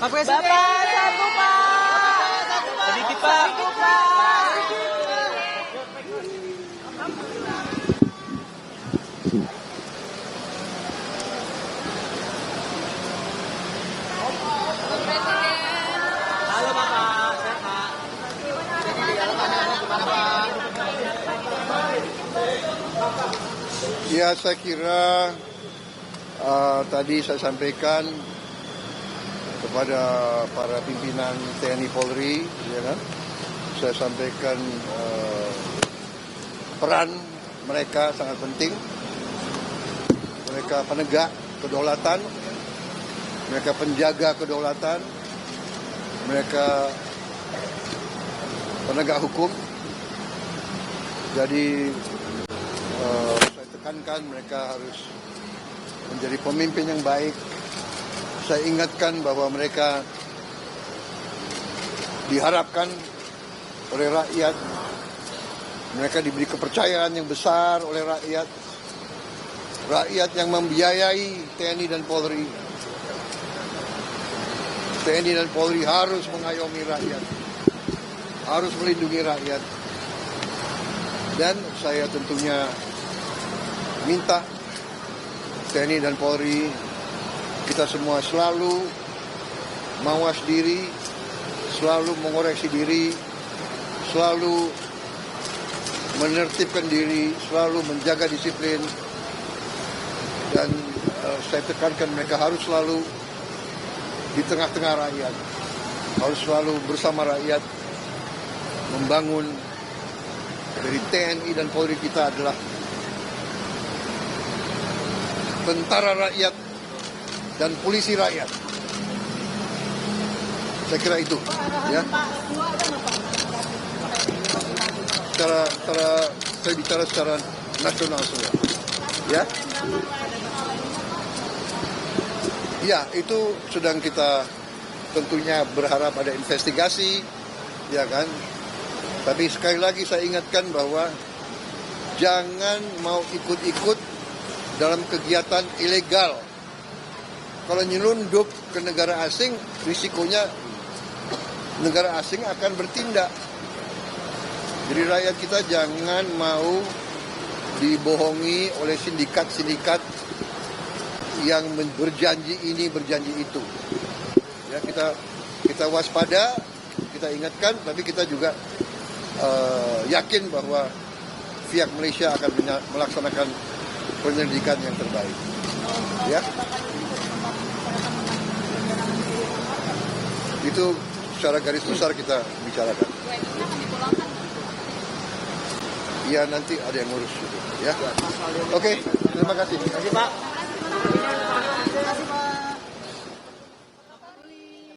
Pak Presiden. Bapak, satu Pak. Sedikit Pak. Satu Pak. Halo Bapak, sehat Pak. Gimana Pak? Ya, saya kira tadi saya sampaikan kepada para pimpinan TNI Polri, ya kan? Saya sampaikan peran mereka sangat penting. Mereka penegak kedaulatan, mereka penjaga kedaulatan, mereka penegak hukum. Jadi saya tekankan mereka harus menjadi pemimpin yang baik. Saya ingatkan bahwa mereka diharapkan oleh rakyat. Mereka diberi kepercayaan yang besar oleh rakyat. Rakyat yang membiayai TNI dan Polri. TNI dan Polri harus mengayomi rakyat. Harus melindungi rakyat. Dan saya tentunya minta TNI dan Polri, kita semua selalu mawas diri, selalu mengoreksi diri, selalu menertibkan diri, selalu menjaga disiplin. Dan saya tekankan mereka harus selalu di tengah-tengah rakyat, harus selalu bersama rakyat membangun. Dari TNI dan Polri kita adalah tentara rakyat dan polisi rakyat. Saya kira itu, ya. Saya bicara secara nasional semua, ya. Ya, itu sedang kita tentunya berharap ada investigasi, ya kan. Tapi sekali lagi saya ingatkan bahwa jangan mau ikut-ikut dalam kegiatan ilegal. Kalau nyelundup ke negara asing, risikonya negara asing akan bertindak. Jadi rakyat kita jangan mau dibohongi oleh sindikat-sindikat yang berjanji ini, berjanji itu. Ya, kita waspada, kita ingatkan, tapi kita juga yakin bahwa pihak Malaysia akan melaksanakan penyelidikan yang terbaik. Ya. Itu secara garis besar kita bicarakan. Ya, nanti ada yang ngurus. Ya. Oke, terima kasih. Terima kasih Pak.